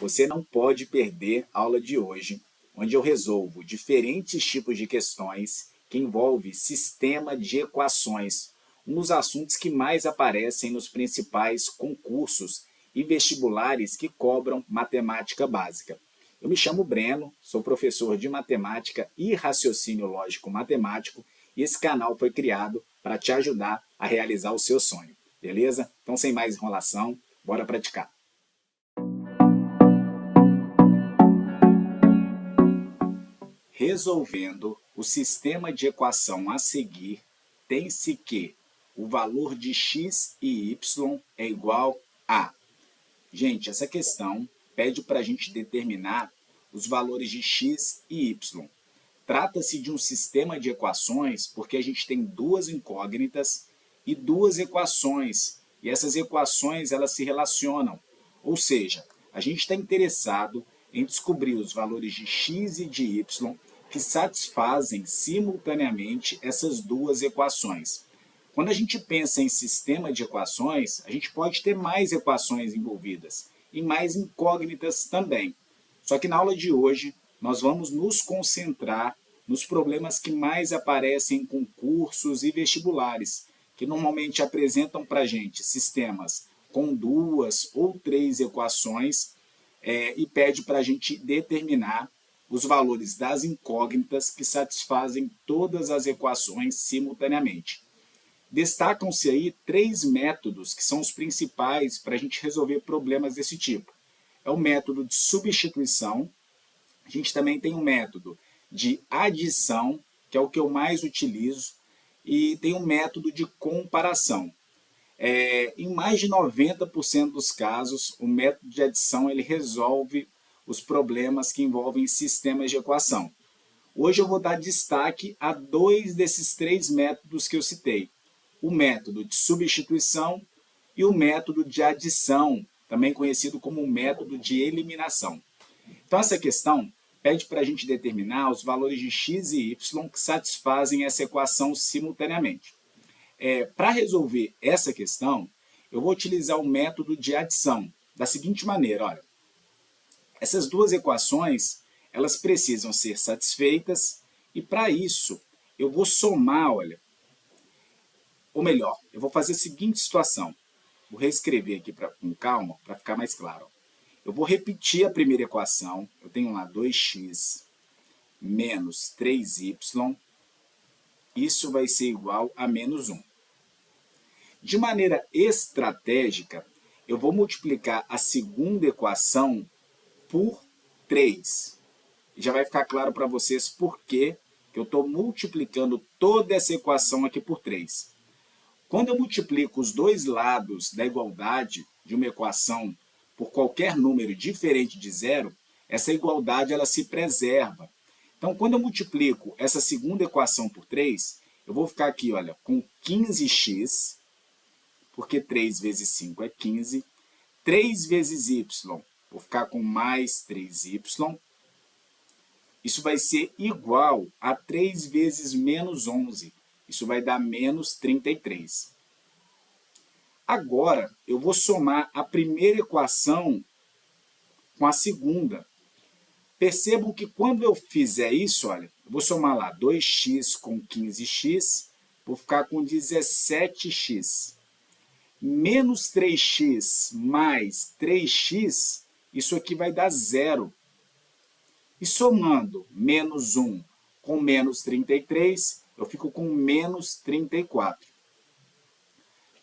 Você não pode perder a aula de hoje, onde eu resolvo diferentes tipos de questões que envolvem sistema de equações, um dos assuntos que mais aparecem nos principais concursos e vestibulares que cobram matemática básica. Eu me chamo Breno, sou professor de matemática e raciocínio lógico matemático e esse canal foi criado para te ajudar a realizar o seu sonho, beleza? Então, sem mais enrolação, bora praticar. Resolvendo o sistema de equação a seguir, tem-se que o valor de x e y é igual a... Gente, essa questão pede para a gente determinar os valores de x e y. Trata-se de um sistema de equações porque a gente tem duas incógnitas e duas equações, e essas equações elas se relacionam. Ou seja, a gente está interessado em descobrir os valores de x e de y que satisfazem simultaneamente essas duas equações. Quando a gente pensa em sistema de equações, a gente pode ter mais equações envolvidas e mais incógnitas também. Só que na aula de hoje, nós vamos nos concentrar nos problemas que mais aparecem em concursos e vestibulares, que normalmente apresentam para a gente sistemas com duas ou três equações e pede para a gente determinar os valores das incógnitas que satisfazem todas as equações simultaneamente. Destacam-se aí três métodos que são os principais para a gente resolver problemas desse tipo. É o método de substituição, a gente também tem um método de adição, que é o que eu mais utilizo, e tem um método de comparação. Em mais de 90% dos casos, o método de adição ele resolve os problemas que envolvem sistemas de equação. Hoje eu vou dar destaque a dois desses três métodos que eu citei. O método de substituição e o método de adição, também conhecido como método de eliminação. Então essa questão pede para a gente determinar os valores de x e y que satisfazem essa equação simultaneamente. Para resolver essa questão, eu vou utilizar o método de adição, da seguinte maneira, olha. Essas duas equações, elas precisam ser satisfeitas e para isso eu vou somar, olha, ou melhor, eu vou fazer a seguinte situação. Vou reescrever aqui com calma para ficar mais claro. Eu vou repetir a primeira equação, eu tenho lá 2x menos 3y, isso vai ser igual a menos 1. De maneira estratégica, eu vou multiplicar a segunda equação por 3. Já vai ficar claro para vocês por que eu estou multiplicando toda essa equação aqui por 3. Quando eu multiplico os dois lados da igualdade de uma equação por qualquer número diferente de zero, essa igualdade ela se preserva. Então, quando eu multiplico essa segunda equação por 3, eu vou ficar aqui, olha, com 15x, porque 3 vezes 5 é 15, 3 vezes y, vou ficar com mais 3y, isso vai ser igual a 3 vezes menos 11, isso vai dar menos 33. Agora, eu vou somar a primeira equação com a segunda. Percebam que quando eu fizer isso, olha, eu vou somar lá 2x com 15x, vou ficar com 17x. Menos 3x mais 3x, isso aqui vai dar zero. E somando menos 1 com menos 33, eu fico com menos 34.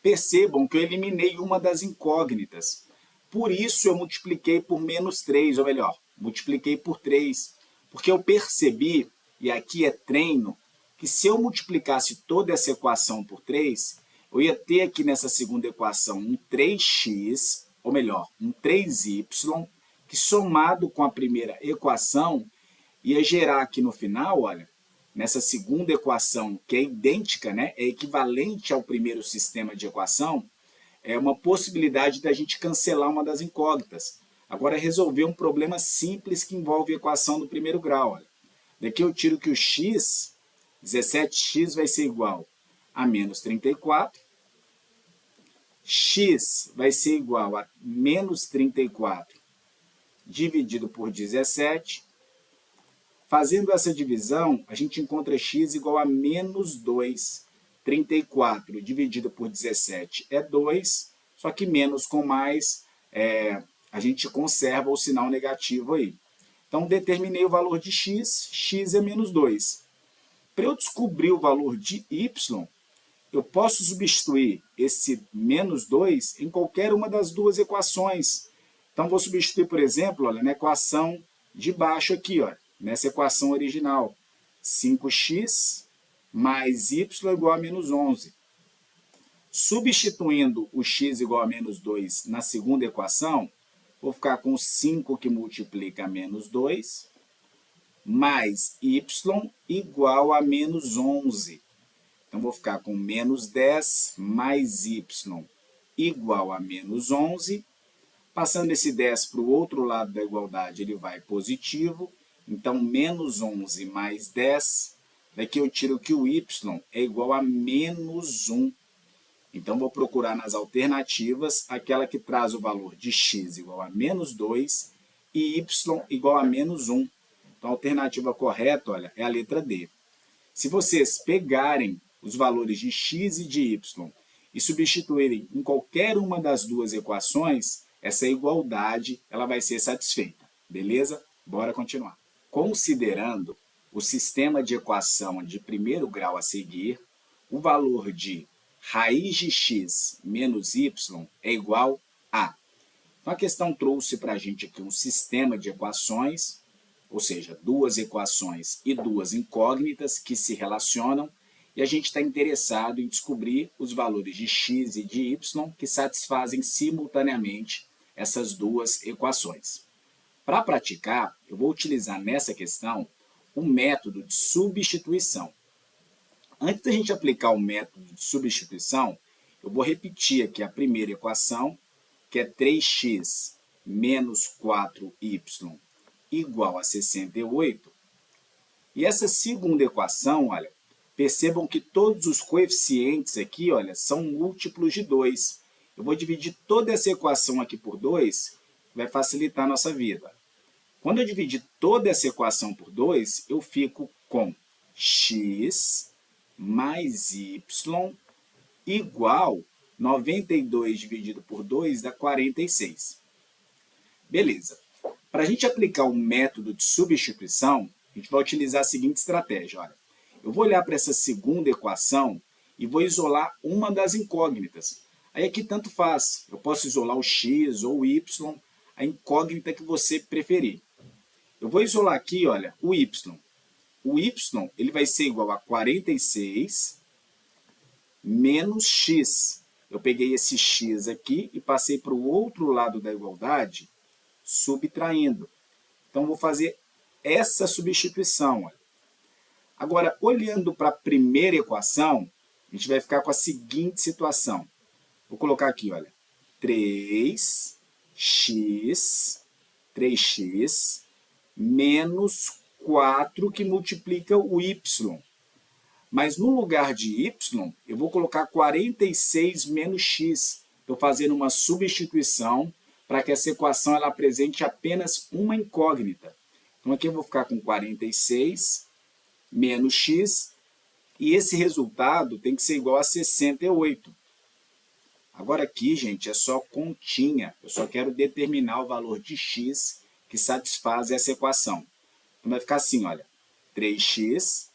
Percebam que eu eliminei uma das incógnitas. Por isso eu multipliquei por menos 3, ou melhor, multipliquei por 3. Porque eu percebi, e aqui é treino, que se eu multiplicasse toda essa equação por 3, eu ia ter aqui nessa segunda equação um 3x, ou melhor, um 3y, que somado com a primeira equação, ia gerar aqui no final, olha, nessa segunda equação, que é idêntica, né, é equivalente ao primeiro sistema de equação, é uma possibilidade da gente cancelar uma das incógnitas. Agora, resolver um problema simples que envolve a equação do primeiro grau. Olha. Daqui eu tiro que o x, 17x, vai ser igual a menos 34, x vai ser igual a menos 34 dividido por 17. Fazendo essa divisão, a gente encontra x igual a menos 2. 34 dividido por 17 é 2, só que menos com mais, a gente conserva o sinal negativo aí. Então, determinei o valor de x, x é menos 2. Para eu descobrir o valor de y, eu posso substituir esse menos 2 em qualquer uma das duas equações. Então, vou substituir, por exemplo, olha, na equação de baixo aqui, ó, nessa equação original, 5x mais y igual a menos 11. Substituindo o x igual a menos 2 na segunda equação, vou ficar com 5 que multiplica menos 2, mais y igual a menos 11. Então, vou ficar com menos 10 mais y igual a menos 11. Passando esse 10 para o outro lado da igualdade, ele vai positivo. Então, menos 11 mais 10, daqui eu tiro que o y é igual a menos 1. Então, vou procurar nas alternativas aquela que traz o valor de x igual a menos 2 e y igual a menos 1. Então, a alternativa correta, olha, é a letra D. Se vocês pegarem os valores de x e de y e substituírem em qualquer uma das duas equações, essa igualdade ela vai ser satisfeita. Beleza? Bora continuar. Considerando o sistema de equação de primeiro grau a seguir, o valor de raiz de x menos y é igual a. Então, a questão trouxe para a gente aqui um sistema de equações, ou seja, duas equações e duas incógnitas que se relacionam, e a gente está interessado em descobrir os valores de x e de y que satisfazem simultaneamente essas duas equações. Para praticar, eu vou utilizar nessa questão o método de substituição. Antes da gente aplicar o método de substituição, eu vou repetir aqui a primeira equação, que é 3x menos 4y igual a 68. E essa segunda equação, olha, percebam que todos os coeficientes aqui, olha, são múltiplos de 2. Eu vou dividir toda essa equação aqui por 2, vai facilitar a nossa vida. Quando eu dividir toda essa equação por 2, eu fico com x mais y igual 92 dividido por 2 dá 46. Beleza. Para a gente aplicar o método de substituição, a gente vai utilizar a seguinte estratégia. Olha, eu vou olhar para essa segunda equação e vou isolar uma das incógnitas. Aí aqui tanto faz, eu posso isolar o x ou o y, a incógnita que você preferir. Eu vou isolar aqui, olha, o y. O y ele vai ser igual a 46 menos x. Eu peguei esse x aqui e passei para o outro lado da igualdade, subtraindo. Então, vou fazer essa substituição. Olha. Agora, olhando para a primeira equação, a gente vai ficar com a seguinte situação. Vou colocar aqui, olha, 3x menos 4 que multiplica o y. Mas no lugar de y, eu vou colocar 46 menos x. Estou fazendo uma substituição para que essa equação ela apresente apenas uma incógnita. Então, aqui eu vou ficar com 46 menos x, e esse resultado tem que ser igual a 68. Agora aqui, gente, é só continha. Eu só quero determinar o valor de x que satisfaz essa equação. Então, vai ficar assim, olha, 3x.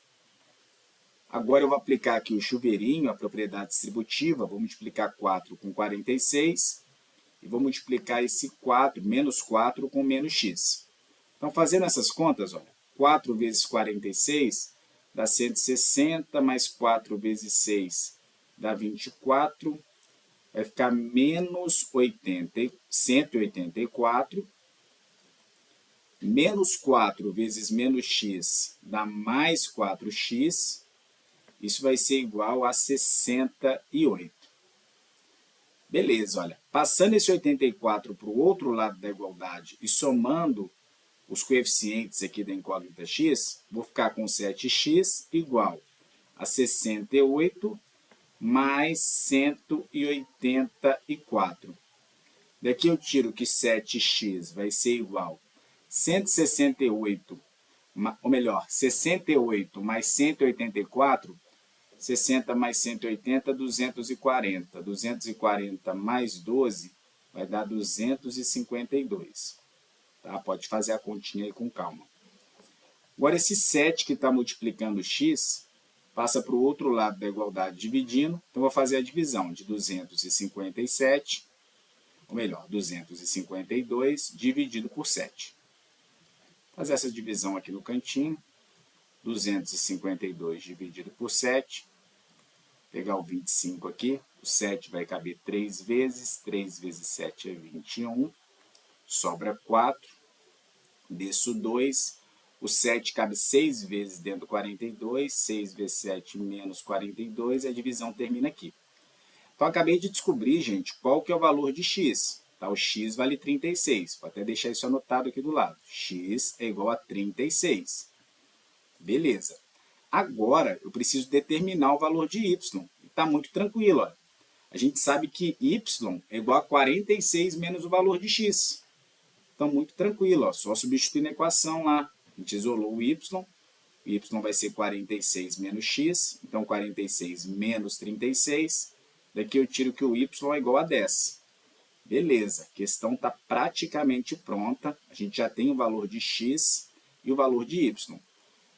Agora eu vou aplicar aqui o chuveirinho, a propriedade distributiva, vou multiplicar 4 com 46 e vou multiplicar esse 4, menos 4 com menos x. Então, fazendo essas contas, olha, 4 vezes 46 dá 160, mais 4 vezes 6 dá 24, vai ficar menos 184, menos 4 vezes menos x dá mais 4x, isso vai ser igual a 68. Beleza, olha, passando esse 84 para o outro lado da igualdade e somando os coeficientes aqui da incógnita x, vou ficar com 7x igual a 68 mais 184. Daqui eu tiro que 7x vai ser igual a 168, ou melhor, 68 mais 184, 60 mais 180, 240. 240 mais 12 vai dar 252. Tá? Pode fazer a continha aí com calma. Agora, esse 7 que está multiplicando x, passa para o outro lado da igualdade dividindo. Então, vou fazer a divisão de 257, ou melhor, 252 dividido por 7. Fazer essa divisão aqui no cantinho. 252 dividido por 7. Pegar o 25 aqui. O 7 vai caber 3 vezes. 3 vezes 7 é 21. Sobra 4. Desço 2. O 7 cabe 6 vezes dentro do 42. 6 vezes 7 menos 42. E a divisão termina aqui. Então, acabei de descobrir, gente, qual que é o valor de x. Tá? O x vale 36. Vou até deixar isso anotado aqui do lado. X é igual a 36. Beleza. Agora, eu preciso determinar o valor de y. Está muito tranquilo. Ó. A gente sabe que y é igual a 46 menos o valor de x. Então, muito tranquilo. Ó. Só substituir na equação lá. A gente isolou o y. O y vai ser 46 menos x. Então, 46 menos 36. Daqui eu tiro que o y é igual a 10. Beleza. A questão está praticamente pronta. A gente já tem o valor de x e o valor de y.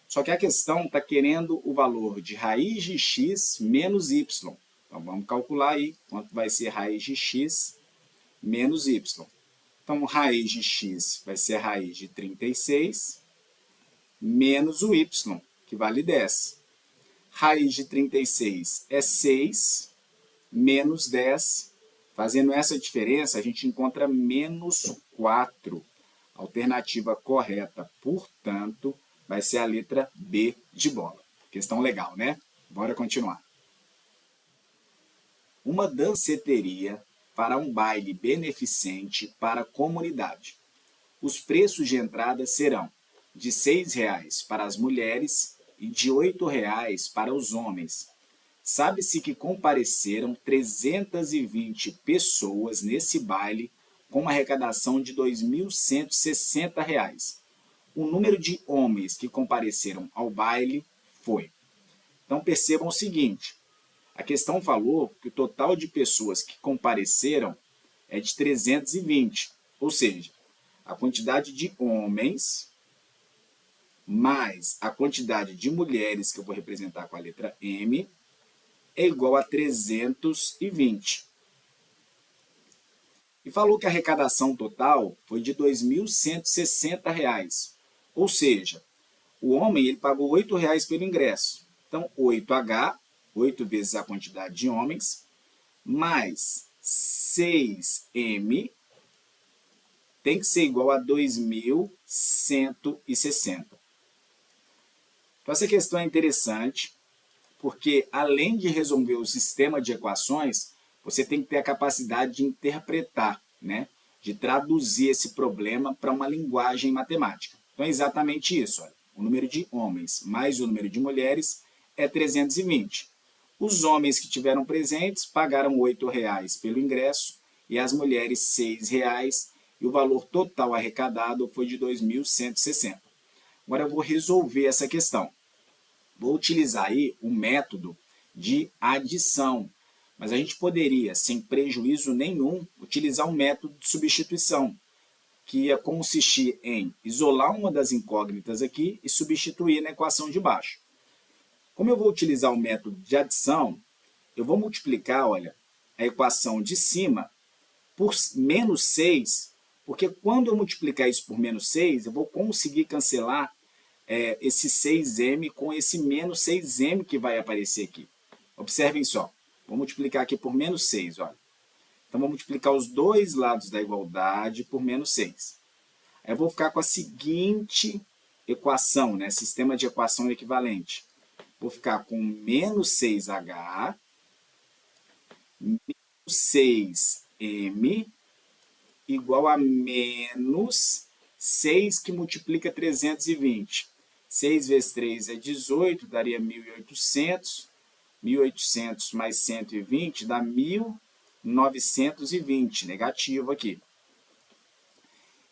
Só que a questão está querendo o valor de raiz de x menos y. Então, vamos calcular aí quanto vai ser raiz de x menos y. Então, raiz de x vai ser raiz de 36 menos o y, que vale 10. Raiz de 36 é 6 menos 10. Fazendo essa diferença, a gente encontra menos 4. A alternativa correta, portanto, vai ser a letra B de bola. Questão legal, né? Bora continuar. Uma danceteria fará um baile beneficente para a comunidade. Os preços de entrada serão de R$ 6 para as mulheres e de R$ 8 para os homens. Sabe-se que compareceram 320 pessoas nesse baile com uma arrecadação de R$ 2.160. O número de homens que compareceram ao baile foi. Então, percebam o seguinte, a questão falou que o total de pessoas que compareceram é de 320, ou seja, a quantidade de homens mais a quantidade de mulheres, que eu vou representar com a letra M, é igual a 320. E falou que a arrecadação total foi de R$ 2.160. Ou seja, o homem ele pagou R$ 8 pelo ingresso. Então, 8H, 8 vezes a quantidade de homens, mais 6M, tem que ser igual a 2.160. Então, essa questão é interessante, porque além de resolver o sistema de equações, você tem que ter a capacidade de interpretar, né? De traduzir esse problema para uma linguagem matemática. Então, é exatamente isso. Olha. O número de homens mais o número de mulheres é 320. Os homens que tiveram presentes pagaram R$ 8 pelo ingresso e as mulheres R$ 6, e o valor total arrecadado foi de 2.160. Agora eu vou resolver essa questão. Vou utilizar aí o método de adição, mas a gente poderia, sem prejuízo nenhum, utilizar um método de substituição, que ia consistir em isolar uma das incógnitas aqui e substituir na equação de baixo. Como eu vou utilizar o método de adição, eu vou multiplicar, olha, a equação de cima por menos 6, porque quando eu multiplicar isso por menos 6, eu vou conseguir cancelar esse 6m com esse menos 6m que vai aparecer aqui. Observem só, vou multiplicar aqui por menos 6, olha. Então, vou multiplicar os dois lados da igualdade por menos 6. Aí eu vou ficar com a seguinte equação, né? Sistema de equação equivalente. Vou ficar com menos 6H, menos 6M, igual a menos 6 que multiplica 320. 6 vezes 3 é 18, daria 1.800. 1.800 mais 120 dá 1.200. 1.920, negativo aqui.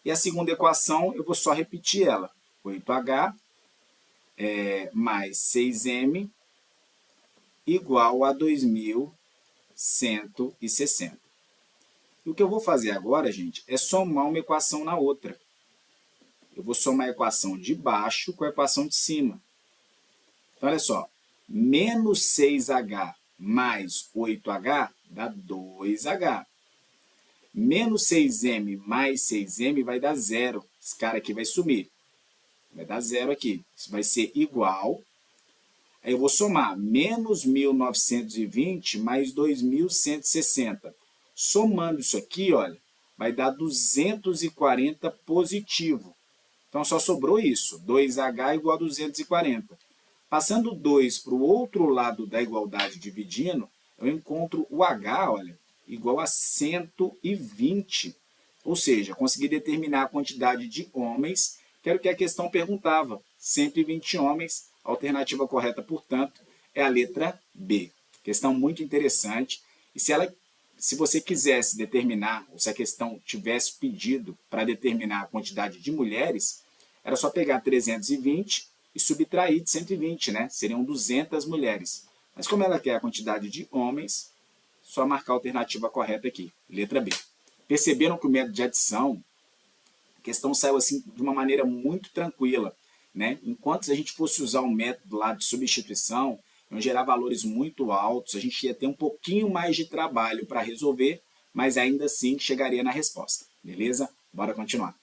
E a segunda equação, eu vou só repetir ela. 8H mais 6M igual a 2.160. E o que eu vou fazer agora, gente, é somar uma equação na outra. Eu vou somar a equação de baixo com a equação de cima. Então, olha só. Menos 6H mais 8H dá 2H. Menos 6M mais 6M vai dar 0. Esse cara aqui vai sumir. Vai dar 0 aqui. Isso vai ser igual. Aí eu vou somar menos 1.920 mais 2.160. Somando isso aqui, olha, vai dar 240 positivo. Então, só sobrou isso. 2H igual a 240. Passando 2 para o outro lado da igualdade dividindo, eu encontro o H, olha, igual a 120. Ou seja, consegui determinar a quantidade de homens, que era o que a questão perguntava. 120 homens, a alternativa correta, portanto, é a letra B. Questão muito interessante. E se você quisesse determinar, ou se a questão tivesse pedido para determinar a quantidade de mulheres, era só pegar 320 e subtrair de 120, né? Seriam 200 mulheres. Mas como ela quer a quantidade de homens, só marcar a alternativa correta aqui, letra B. Perceberam que o método de adição, a questão saiu assim de uma maneira muito tranquila, né? Enquanto se a gente fosse usar um método lá de substituição, iam gerar valores muito altos, a gente ia ter um pouquinho mais de trabalho para resolver, mas ainda assim chegaria na resposta, beleza? Bora continuar.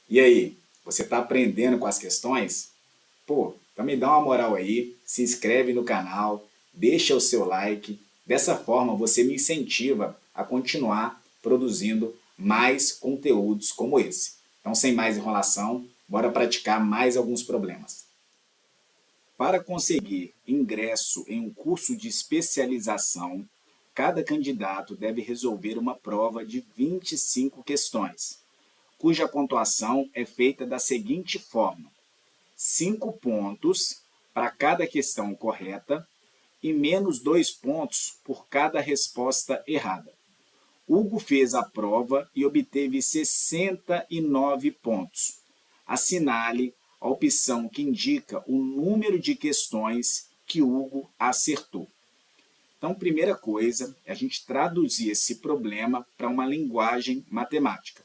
E aí, você está aprendendo com as questões? Pô, então me dá uma moral aí, se inscreve no canal, deixa o seu like. Dessa forma você me incentiva a continuar produzindo mais conteúdos como esse. Então, sem mais enrolação, bora praticar mais alguns problemas. Para conseguir ingresso em um curso de especialização, cada candidato deve resolver uma prova de 25 questões, cuja pontuação é feita da seguinte forma: 5 pontos para cada questão correta e menos 2 pontos por cada resposta errada. Hugo fez a prova e obteve 69 pontos. Assinale a opção que indica o número de questões que Hugo acertou. Então, primeira coisa é a gente traduzir esse problema para uma linguagem matemática.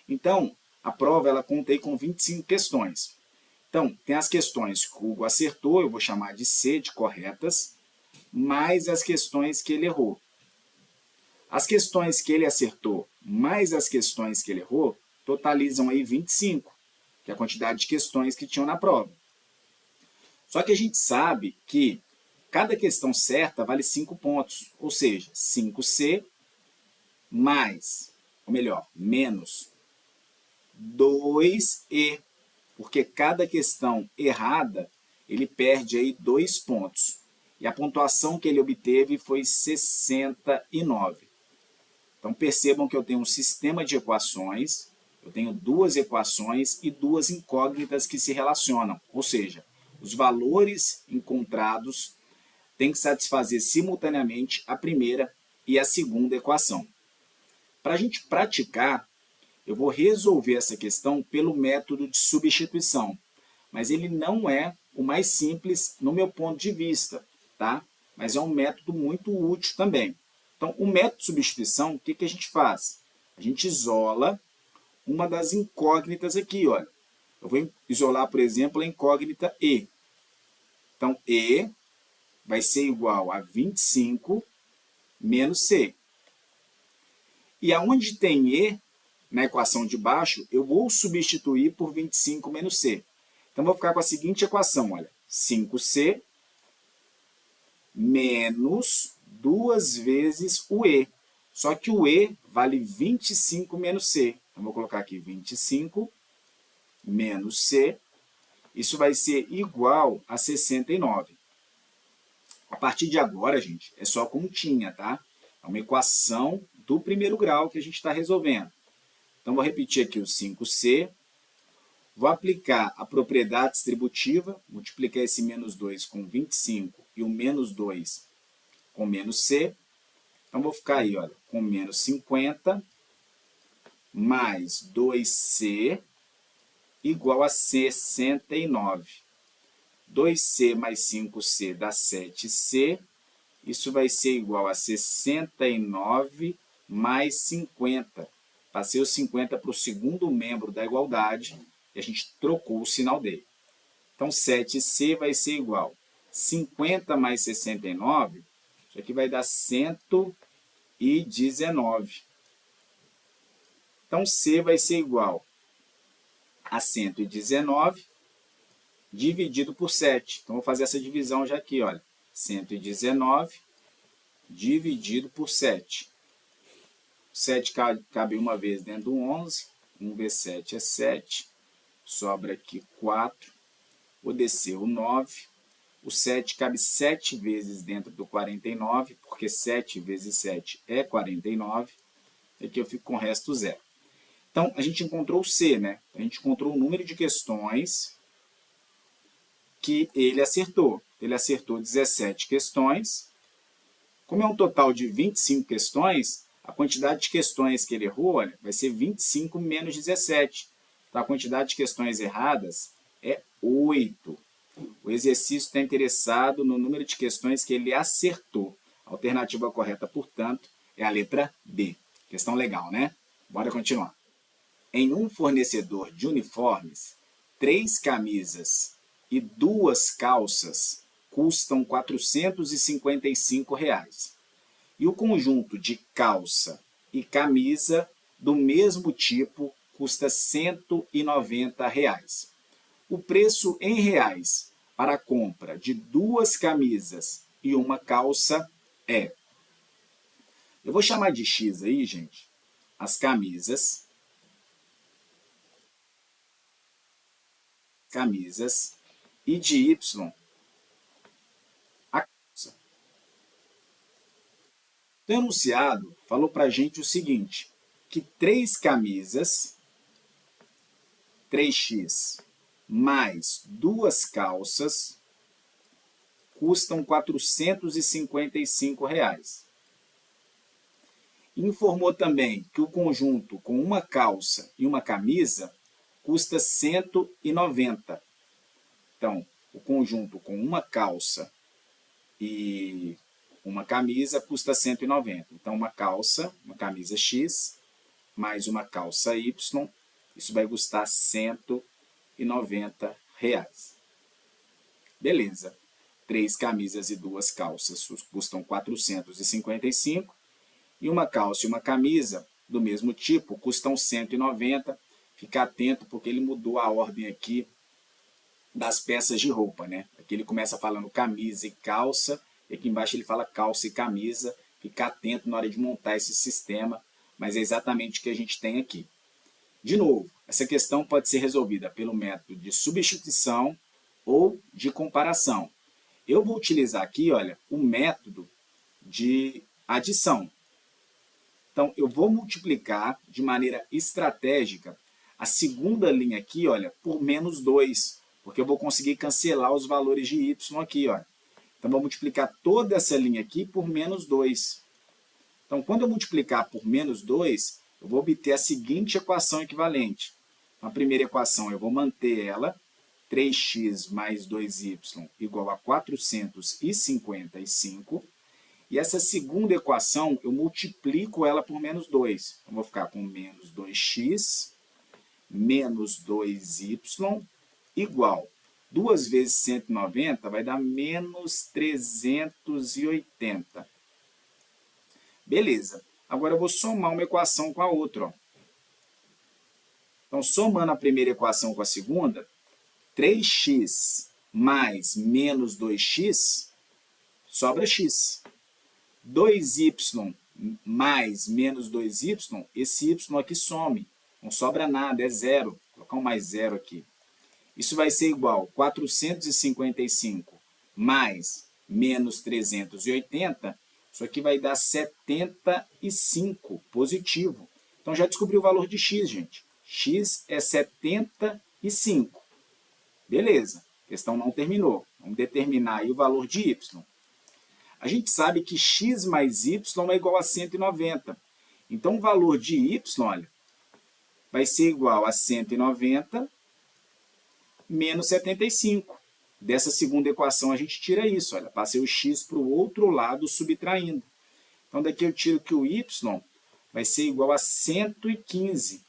Então, a prova ela contei com 25 questões. Então, tem as questões que o Hugo acertou, eu vou chamar de C, de corretas, mais as questões que ele errou. As questões que ele acertou mais as questões que ele errou totalizam aí 25, que é a quantidade de questões que tinham na prova. Só que a gente sabe que cada questão certa vale 5 pontos, ou seja, 5C mais, ou melhor, menos 2E, porque cada questão errada, ele perde aí 2 pontos. E a pontuação que ele obteve foi 69. Então, percebam que eu tenho um sistema de equações, eu tenho duas equações e duas incógnitas que se relacionam. Ou seja, os valores encontrados têm que satisfazer simultaneamente a primeira e a segunda equação. Para a gente praticar, eu vou resolver essa questão pelo método de substituição, mas ele não é o mais simples no meu ponto de vista, tá? Mas é um método muito útil também. Então, o método de substituição, o que a gente faz? A gente isola uma das incógnitas aqui, olha. Eu vou isolar, por exemplo, a incógnita E. Então, E vai ser igual a 25 menos C. E aonde tem E, na equação de baixo, eu vou substituir por 25 menos C. Então, vou ficar com a seguinte equação, olha. 5C menos 2 vezes o E. Só que o E vale 25 menos C. Então, vou colocar aqui 25 menos C. Isso vai ser igual a 69. A partir de agora, gente, é só continha, tá? É uma equação do primeiro grau que a gente está resolvendo. Então, vou repetir aqui o 5C. Vou aplicar a propriedade distributiva, multiplicar esse menos 2 com 25 e o menos 2 com menos C. Então, vou ficar aí, olha, com menos 50 mais 2C igual a 69. 2C mais 5C dá 7C. Isso vai ser igual a 69 mais 50. Passei o 50 para o segundo membro da igualdade e a gente trocou o sinal dele. Então, 7C vai ser igual a 50 mais 69, isso aqui vai dar 119. Então, C vai ser igual a 119 dividido por 7. Então, vou fazer essa divisão já aqui, olha. 119 dividido por 7. 7 cabe uma vez dentro do 11. 1 vezes 7 é 7. Sobra aqui 4. Vou descer o 9. O 7 cabe 7 vezes dentro do 49, porque 7 vezes 7 é 49. Aqui eu fico com o resto zero. Então, a gente encontrou o C, né? A gente encontrou o número de questões que ele acertou. Ele acertou 17 questões. Como é um total de 25 questões, a quantidade de questões que ele errou, olha, vai ser 25 menos 17. Então, a quantidade de questões erradas é 8. O exercício está interessado no número de questões que ele acertou. A alternativa correta, portanto, é a letra B. Questão legal, né? Bora continuar. Em um fornecedor de uniformes, 3 camisas e 2 calças custam R$ 455. E o conjunto de calça e camisa do mesmo tipo custa R$ 190. O preço em reais para a compra de 2 camisas e uma calça é... Eu vou chamar de X aí, gente, as camisas e de Y a calça. O enunciado falou para a gente o seguinte, que 3 camisas, 3x, mais 2 calças custam R$ 455. Informou também que o conjunto com uma calça e uma camisa custa 190. Então, o conjunto com uma calça e uma camisa custa 190. Então, uma camisa X, mais uma calça Y, isso vai custar R$ 190. Beleza. 3 camisas e 2 calças custam 455. E uma calça e uma camisa do mesmo tipo custam 190. Fica atento porque ele mudou a ordem aqui das peças de roupa, né? Aqui ele começa falando camisa e calça, e aqui embaixo ele fala calça e camisa. Fica atento na hora de montar esse sistema, mas é exatamente o que a gente tem aqui. De novo, essa questão pode ser resolvida pelo método de substituição ou de comparação. Eu vou utilizar aqui, olha, o método de adição. Então, eu vou multiplicar de maneira estratégica a segunda linha aqui, olha, por menos 2, porque eu vou conseguir cancelar os valores de y aqui, olha. Então, vou multiplicar toda essa linha aqui por menos 2. Então, quando eu multiplicar por menos 2, eu vou obter a seguinte equação equivalente. Então, a primeira equação, eu vou manter ela, 3x mais 2y igual a 455. E essa segunda equação, eu multiplico ela por menos 2. Então, vou ficar com menos 2x menos 2y igual. 2 vezes 190 vai dar menos 380. Beleza. Agora eu vou somar uma equação com a outra. Ó. Então, somando a primeira equação com a segunda, 3x mais menos 2x sobra x. 2y mais menos 2y, esse y aqui some. Não sobra nada, é zero. Vou colocar um mais zero aqui. Isso vai ser igual a 455 mais menos 380. Isso aqui vai dar 75 positivo. Então, já descobri o valor de x, gente. X é 75. Beleza. A questão não terminou. Vamos determinar aí o valor de y. A gente sabe que x mais y é igual a 190. Então, o valor de y, olha, vai ser igual a 190 menos 75. Dessa segunda equação, a gente tira isso. Olha, passei o x para o outro lado subtraindo. Então, daqui eu tiro que o y vai ser igual a 115.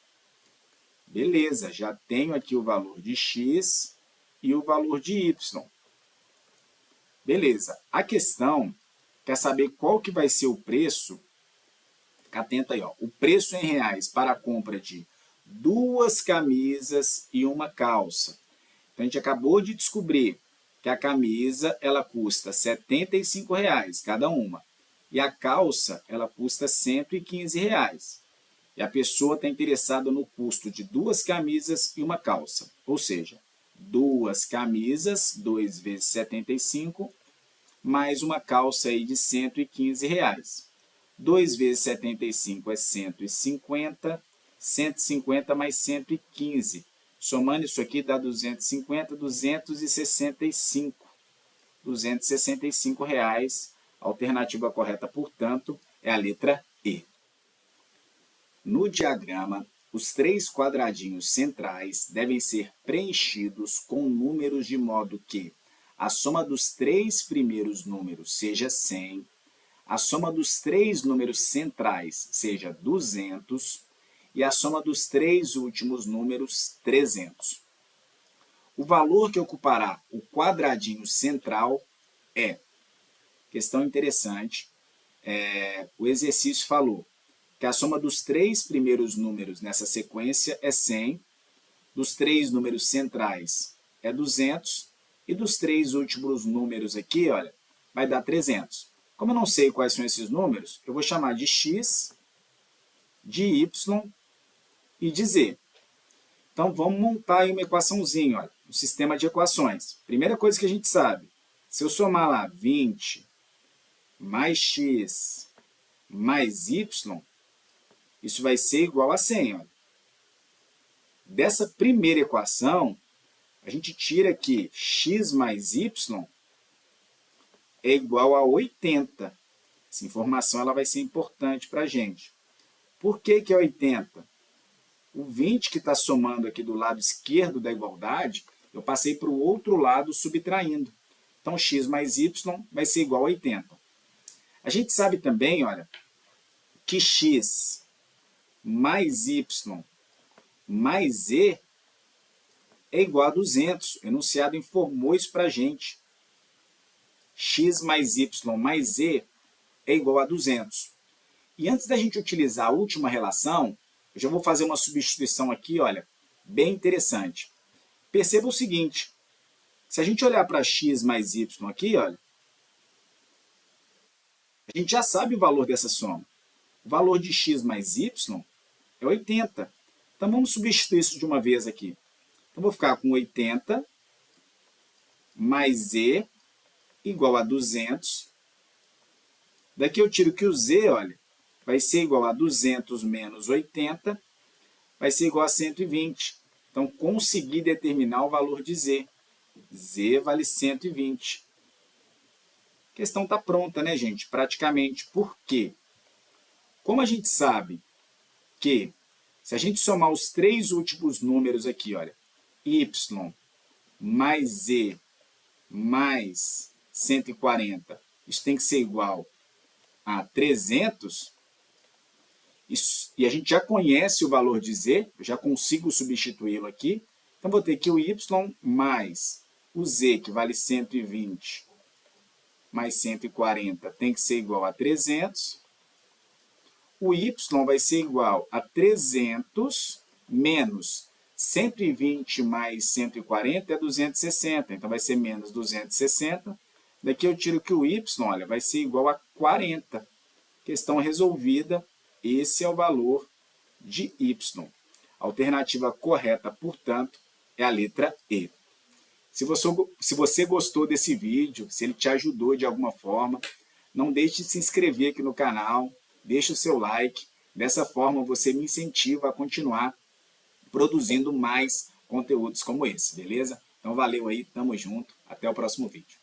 Beleza, já tenho aqui o valor de x e o valor de y. Beleza, a questão quer saber qual que vai ser o preço. Fica atento aí, ó. O preço em reais para a compra de 2 camisas e uma calça. Então, a gente acabou de descobrir que a camisa ela custa R$ 75 cada uma. E a calça ela custa R$ 115. E a pessoa está interessada no custo de 2 camisas e uma calça. Ou seja, 2 camisas, 2 vezes 75, mais uma calça aí de R$ 115. 2 vezes 75 é 150, 150 mais 115. Somando isso aqui dá 250, 265. 265 reais. A alternativa correta, portanto, é a letra E. No diagrama, os 3 quadradinhos centrais devem ser preenchidos com números de modo que a soma dos 3 primeiros números seja 100, a soma dos 3 números centrais seja 200 e a soma dos 3 últimos números 300. O valor que ocupará o quadradinho central é, questão interessante, o exercício falou que a soma dos 3 primeiros números nessa sequência é 100, dos 3 números centrais é 200 e dos 3 últimos números aqui, olha, vai dar 300. Como eu não sei quais são esses números, eu vou chamar de x, de y e de z. Então, vamos montar aí uma equaçãozinha, olha, um sistema de equações. Primeira coisa que a gente sabe, se eu somar lá 20 mais x mais y, isso vai ser igual a 100. Olha. Dessa primeira equação, a gente tira que x mais y é igual a 80. Essa informação ela vai ser importante para a gente. Por que é 80? O 20 que está somando aqui do lado esquerdo da igualdade, eu passei para o outro lado subtraindo. Então, x mais y vai ser igual a 80. A gente sabe também, olha, que x mais y mais z é igual a 200. O enunciado informou isso para a gente. X mais y mais z é igual a 200. E antes da gente utilizar a última relação, eu já vou fazer uma substituição aqui, olha, bem interessante. Perceba o seguinte, se a gente olhar para x mais y aqui, olha, a gente já sabe o valor dessa soma. O valor de x mais y é 80. Então, vamos substituir isso de uma vez aqui. Então, vou ficar com 80 mais z igual a 200. Daqui eu tiro que o z, olha, vai ser igual a 200 menos 80, vai ser igual a 120. Então, consegui determinar o valor de z. Z vale 120. A questão está pronta, né, gente? Praticamente. Por quê? Como a gente sabe que, se a gente somar os 3 últimos números aqui, olha, y mais z mais 140, isso tem que ser igual a 300, e a gente já conhece o valor de z, eu já consigo substituí-lo aqui, então vou ter que o y mais o z, que vale 120, mais 140, tem que ser igual a 300, o y vai ser igual a 300 menos 120 mais 140 é 260, então vai ser menos 260. Daqui eu tiro que o y, olha, vai ser igual a 40. Questão resolvida, esse é o valor de y. A alternativa correta, portanto, é a letra E. Se você gostou desse vídeo, se ele te ajudou de alguma forma, não deixe de se inscrever aqui no canal, deixe o seu like, dessa forma você me incentiva a continuar produzindo mais conteúdos como esse, beleza? Então valeu aí, tamo junto, até o próximo vídeo.